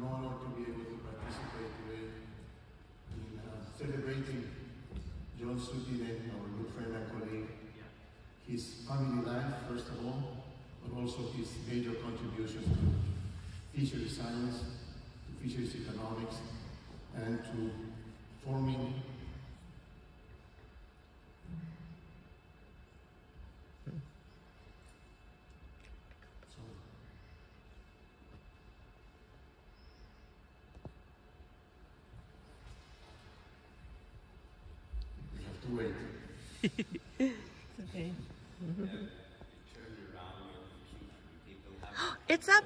honor to be able to participate today in celebrating John Sutinen, our good friend and colleague, his family life, first of all, but also his major contributions to fisheries science, to fisheries economics, and to forming wait. Okay. It's up.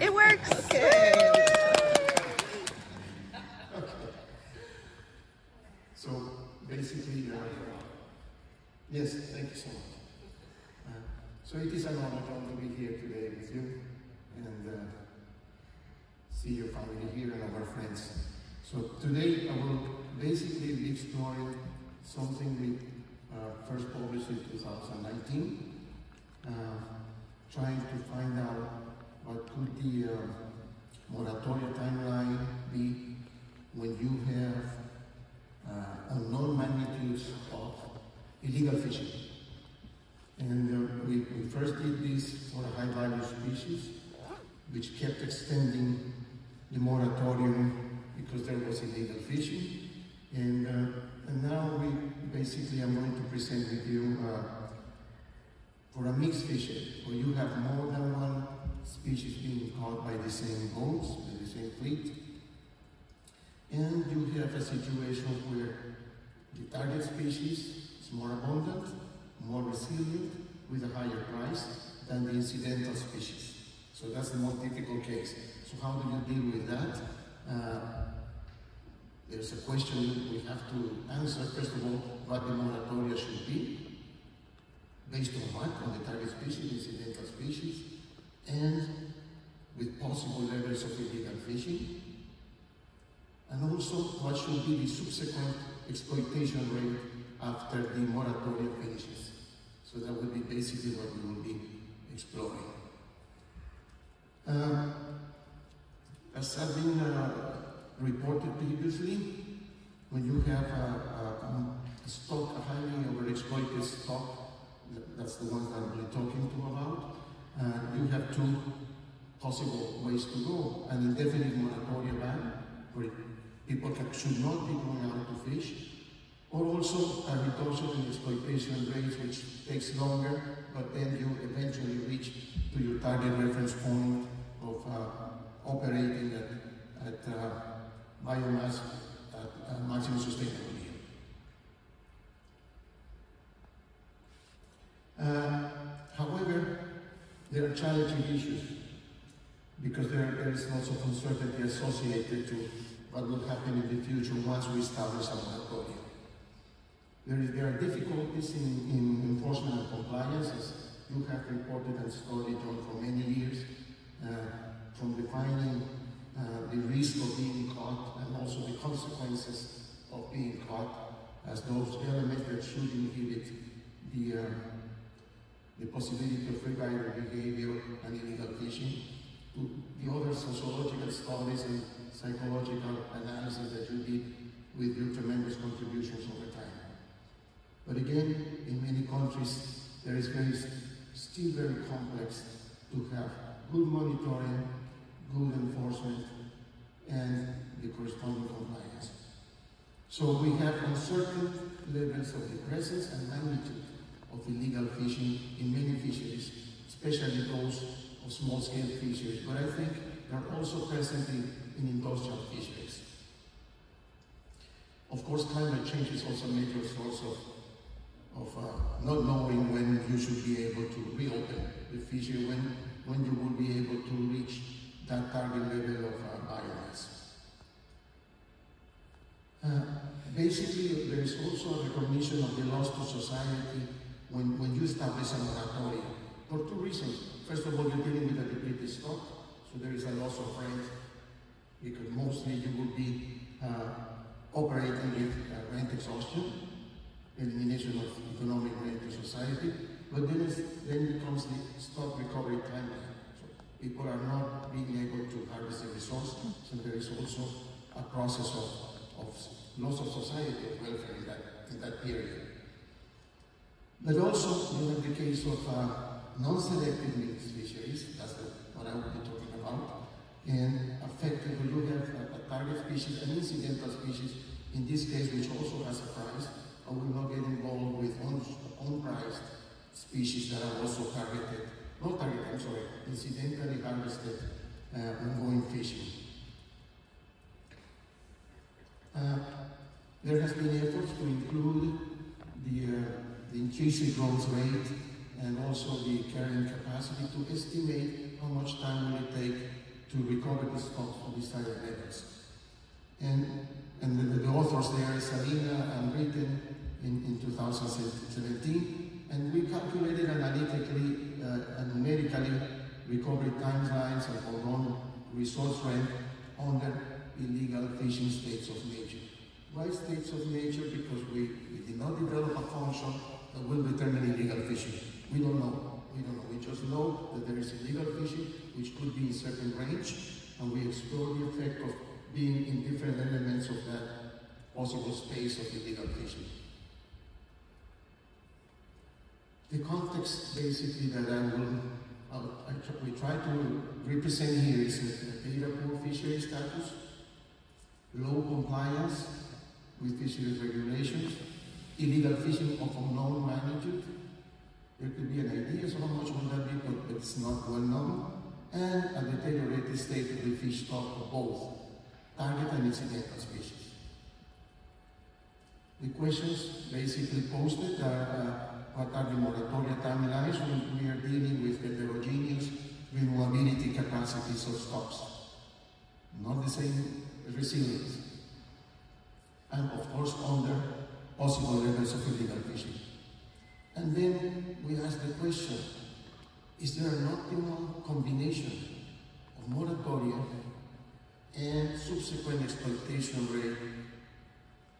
It works. Okay. So basically, yes, thank you so much. So it is an honor, John, to be here today with you and see your family here and our friends. So today I will basically be exploring something we first published in 2019, trying to find out what could the moratoria timeline be when you have unknown magnitudes of illegal fishing. And we first did this for a high-value species, which kept extending the moratorium because there was illegal fishing. And now we basically I'm going to present with you for a mixed fishery, where you have more than one species being caught by the same boats, by the same fleet, and you have a situation where the target species is more abundant, more resilient, with a higher price than the incidental species. So that's the most difficult case. So how do you deal with that? There's a question we have to answer. First of all, what the moratoria should be, based on what? On the target species, incidental species, and with possible levels of illegal fishing. And also, what should be the subsequent exploitation rate after the moratoria finishes. So that would be basically what we will be exploring. As have been reported previously, when you have a stock, a highly overexploited stock, that's the one that we're talking about, you have two possible ways to go. An indefinite moratoria ban, where people should not be going out to fish, or also a reduction in exploitation rates, which takes longer, but then you eventually reach to your target reference point of operating at biomass at maximum sustainable yield. However, there are challenging issues because there is lots of uncertainty associated to what will happen in the future once we establish a moratoria. There are difficulties in enforcement and compliance, as you have reported and studied on for many years, from defining the risk of being caught and also the consequences of being caught as those elements that should inhibit the possibility of free rider behavior and illegal fishing, to the other sociological studies and psychological analysis that you did with your tremendous contributions over time. But again, in many countries, there is still very complex to have good monitoring, good enforcement, and the corresponding compliance. So we have uncertain levels of the presence and magnitude of illegal fishing in many fisheries, especially those of small-scale fisheries, but I think they're also present in industrial fisheries. Of course, climate change is also a major source of not knowing when you should be able to reopen the fishery, when you will be able to reach that target level of biomass. Basically, there is also a recognition of the loss to society when you establish a moratoria, for two reasons. First of all, you're dealing with a depleted stock, so there is a loss of rent, because mostly you will be operating with rent exhaustion, elimination of economic rent to society, but then comes the stock recovery timeline. So people are not being able to harvest the resource, so is also a process of loss of society of welfare in that period. But also, you have the case of non-selective mixed fisheries, that's what I will be talking about, and affected, we look at a target species, an incidental species, in this case, which also has a price, and we will not get involved with unpriced species that are also incidentally harvested ongoing fishing. There has been efforts to include the intrinsic growth rate and also the carrying capacity to estimate how much time will it take to recover the stocks to these higher levels. And the authors there, Salina and Britten, in 2017, and we calculated analytically and numerically recovery timelines and foregone resource rent under illegal fishing states of nature. Why states of nature? Because we did not develop a function that will determine illegal fishing. We don't know. We just know that there is illegal fishing, which could be in certain range, and we explore the effect of being in different elements of that possible space of illegal fishing. The context, basically, that we try to represent here is data poor fishery status, low compliance with fisheries regulations, illegal fishing of unknown magnitude. There could be an idea of how much will that be, but it's not well known, and a deteriorated state of the fish stock of both target and incidental species. The questions basically posted are what are the moratoria timelines when we are dealing with heterogeneous renewability capacities of stocks, not the same resilience, and of course under possible levels of illegal fishing. And then we ask the question, is there an optimal combination of moratoria and subsequent exploitation rate,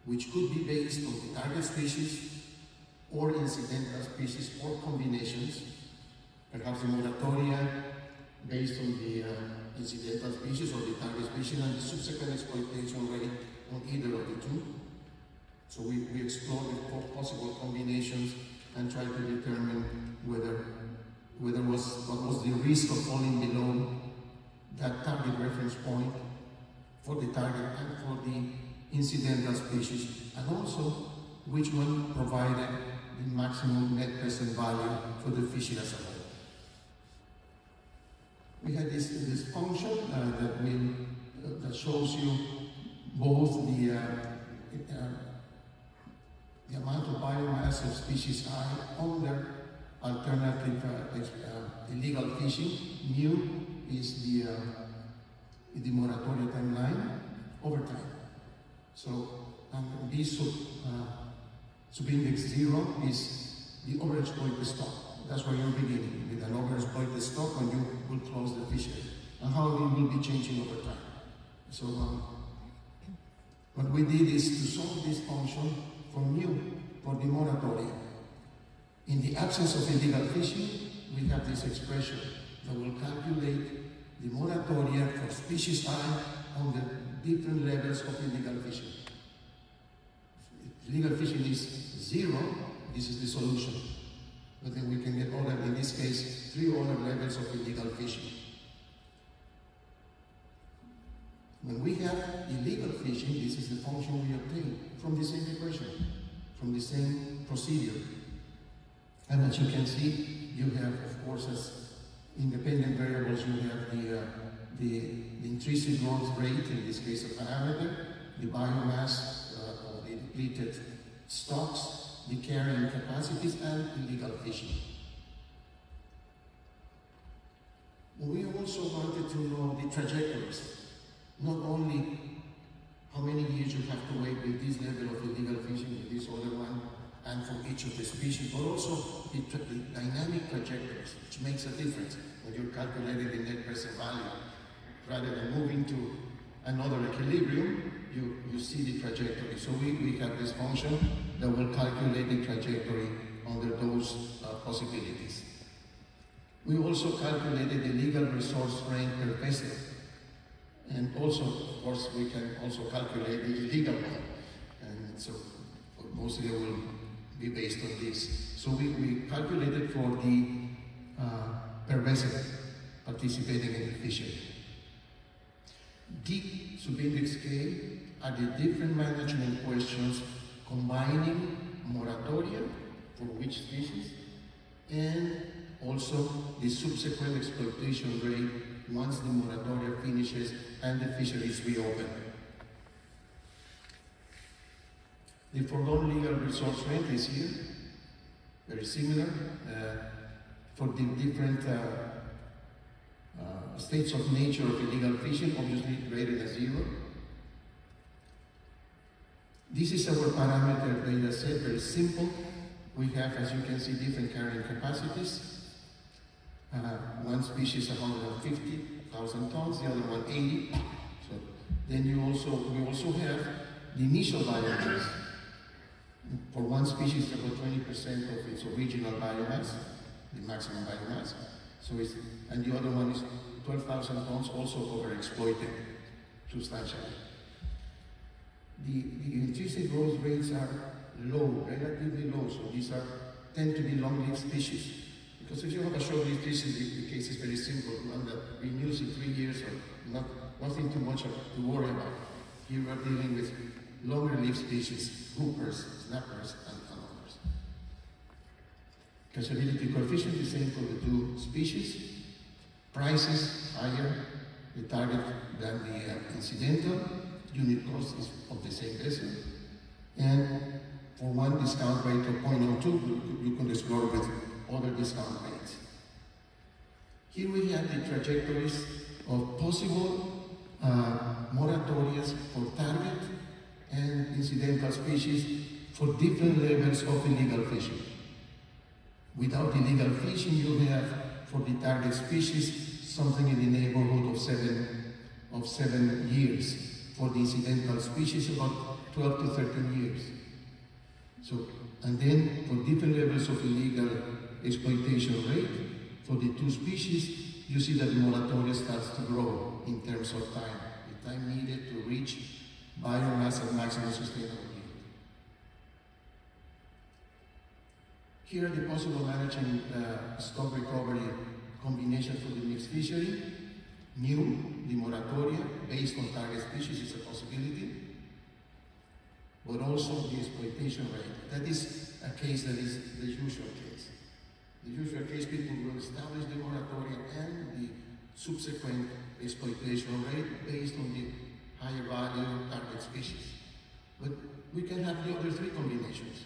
which could be based on the target species or incidental species or combinations, perhaps the moratoria based on the incidental species or the target species, and the subsequent exploitation rate on either of the two. So we explore the possible combinations and try to determine what was the risk of falling below that target reference point for the target and for the incidental species, and also which one provided the maximum net present value for the fishery as a whole. We had this function that shows you both the amount of biomass of species I under alternative illegal fishing. Mu is the moratoria timeline over time. So this subindex 0 is the overexploited stock. That's where you're beginning, with an overexploited stock when you will close the fishery, and how it will be changing over time. So what we did is to solve this function for mu, for the moratoria. In the absence of illegal fishing, we have this expression that will calculate the moratoria for species I on the different levels of illegal fishing. If illegal fishing is 0, this is the solution. But then we can get other, in this case, 3 other levels of illegal fishing. When we have illegal fishing, this is the function we obtain from the same equation, from the same procedure. And as you can see, you have, of course, as independent variables, you have the intrinsic growth rate, in this case a parameter, the biomass of the depleted stocks, the carrying capacities, and illegal fishing. We also wanted to know the trajectories, not only how many years you have to wait with this level of illegal fishing, with this other one, and for each of the species, but also the dynamic trajectories, which makes a difference when you're calculating the net present value. Rather than moving to another equilibrium, you see the trajectory. So we have this function that will calculate the trajectory under those possibilities. We also calculated the legal resource range per vessel. And also, of course, we can also calculate the illegal one. And so mostly it will be based on this. So we calculated for the per vessel participating in the fishery. D, subindex K, are the different management questions combining moratoria for which species and also the subsequent exploitation rate once the moratoria finishes and the fisheries reopen. The foregone legal resource rent is here, very similar for the different states of nature of illegal fishing, obviously rated as 0. This is our parameter data set, very simple. We have, as you can see, different carrying capacities. One species 150,000 tons, the other one 80. So then we also have the initial biomass. For one species, about 20% of its original biomass, the maximum biomass. So and the other one is 12,000 tons, also overexploited substantially. The intrinsic growth rates are low, relatively low, so these tend to be long-lived species. Because if you have a short-lived species, the case is very simple, one that renews in 3 years, or nothing too much to worry about. Here we are dealing with longer-lived species, groupers, snappers, and others. Catchability coefficient is the same for the two species. Prices higher, the target than the incidental. Unit cost is of the same vessel. And for one discount rate of 0.02, you can explore with other discount rates. Here we have the trajectories of possible moratorias for target and incidental species for different levels of illegal fishing. Without illegal fishing, you have for the target species something in the neighborhood of 7 years. For the incidental species, about 12 to 13 years. So, and then for different levels of illegal exploitation rate, for the two species, you see that the moratoria starts to grow in terms of time, the time needed to reach biomass at maximum sustainable yield. Here are the possible managing stock recovery combination for the mixed fishery. New, the moratoria, based on target species, is a possibility, but also the exploitation rate. That is a case that is the usual case. The usual case, people will establish the moratoria and the subsequent exploitation rate based on the higher value target species. But we can have the other three combinations.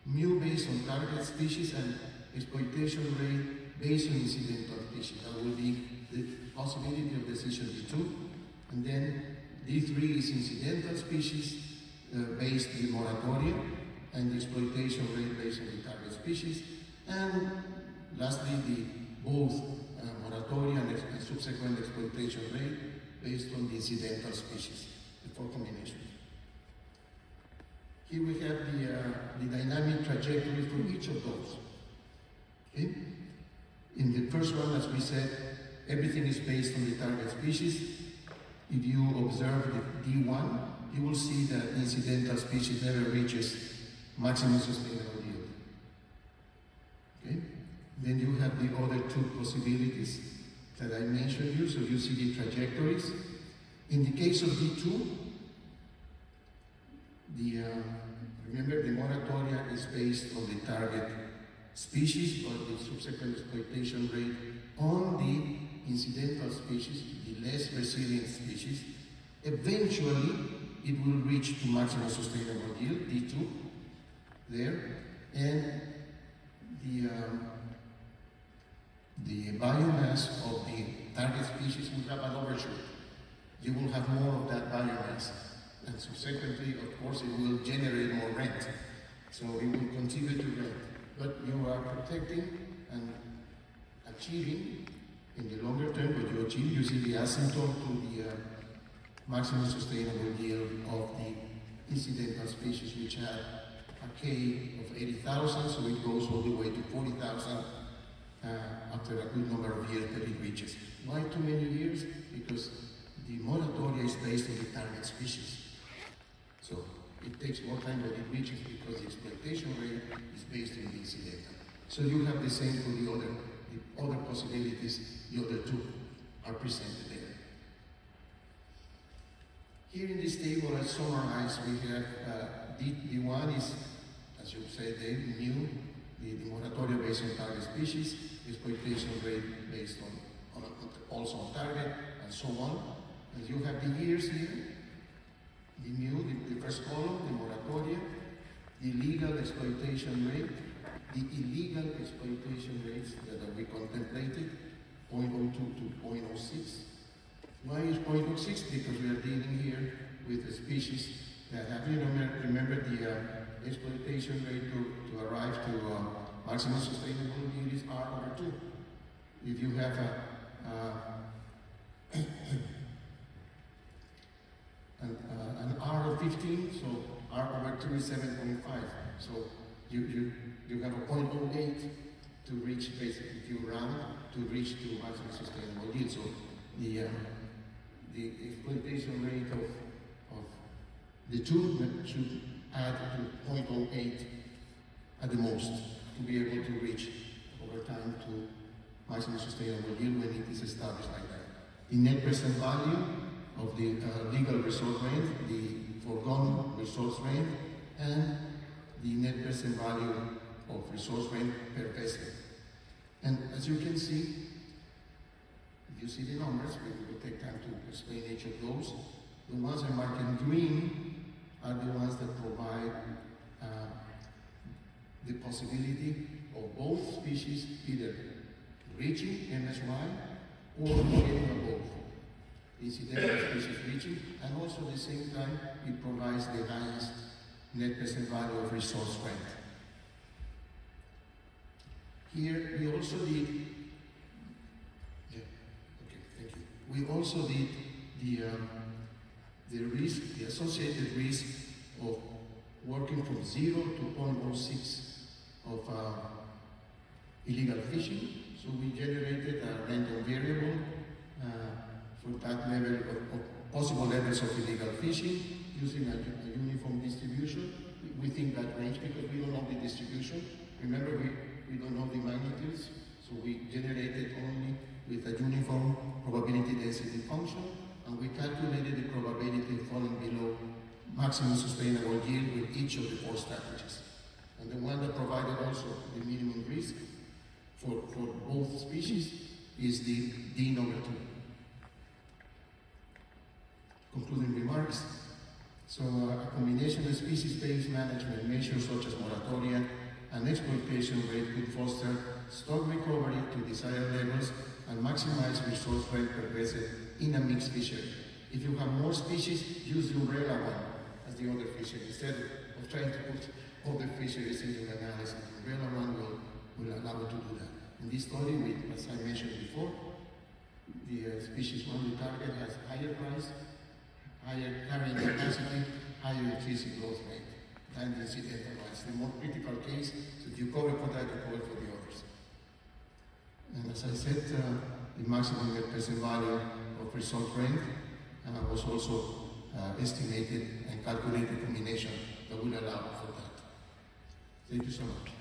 Mu based on target species and exploitation rate based on incidental species. That will be the possibility of decision D2. And then D3 is incidental species based on the moratoria and the exploitation rate based on the target species. And lastly, the both moratoria and subsequent exploitation rate based on the incidental species, the four combinations. Here we have the dynamic trajectory for each of those. Okay? In the first one, as we said, everything is based on the target species. If you observe the D1, you will see that the incidental species never reaches maximum sustainable yield. Okay? Then you have the other two possibilities that I mentioned you, so you see the trajectories. In the case of D2, remember the moratoria is based on the target species, but the subsequent exploitation rate on the incidental species, the less resilient species. Eventually, it will reach to maximum sustainable yield, D2, there, and the biomass of the target species will have an overshoot. You will have more of that biomass, and subsequently, of course, it will generate more rent. So it will continue to rent. But you are protecting and achieving, in the longer term, what you achieve, you see the asymptote to the maximum sustainable yield of the incidental species, which had a K of 80,000, so it goes all the way to 40,000 after a good number of years that it reaches. Why too many years? Because the moratoria is based on the target species. So it takes more time when it reaches because the exploitation rate is based on the incidental. So you have the same for the other possibilities, the other two are presented there. Here in this table, I summarize, we have the one is, as you said, the new, the moratoria based on target species, exploitation rate based on also on target, and so on. And you have the years here, the new, the first column, the moratoria, the legal exploitation rate, the illegal exploitation rates that we contemplated, 0.02 to 0.06. Why is 0.06? Because we are dealing here with a species that have, remember the exploitation rate to arrive to maximum sustainable yield is R/2. If you have an R of 15, so R/2 is 7.5. So you have a 0.08 to reach, basically, if you round, to reach to maximum sustainable yield. So the exploitation rate of the two should add to 0.08 at the most to be able to reach over time to maximum sustainable yield when it is established like that. The net present value of the legal resource rate, the foregone resource rate, and the net present value of resource rate per vessel. And as you can see, if you see the numbers, we will take time to explain each of those. The ones I marked in green are the ones that provide the possibility of both species either reaching MSY or getting above incidental species reaching, and also at the same time it provides the highest net present value of resource rent. Here we also did, we also did the risk, the associated risk of working from 0 to 0.06 of illegal fishing. So we generated a random variable for that level of possible levels of illegal fishing using a uniform distribution. We think that range because we don't know the distribution. Remember, we don't know the magnitudes, so we generated only with a uniform probability density function, and we calculated the probability of falling below maximum sustainable yield with each of the 4 strategies. And the one that provided also the minimum risk for both species is the D number 2. Concluding remarks. So a combination of species-based management measures such as moratoria and exploitation rate could foster stock recovery to desired levels and maximize resource rate per vessel in a mixed fishery. If you have more species, use the umbrella one as the other fishery instead of trying to put all the fisheries in your analysis. The umbrella one will allow you to do that. In this study, as I mentioned before, the species one, the target, has higher price, higher carrying capacity, higher intrinsic growth rate than the incidental one. It's the more critical case, so if you cover for that, you cover for the others. And as I said, the maximum net present value of resource rent was also estimated and calculated combination that will allow for that. Thank you so much.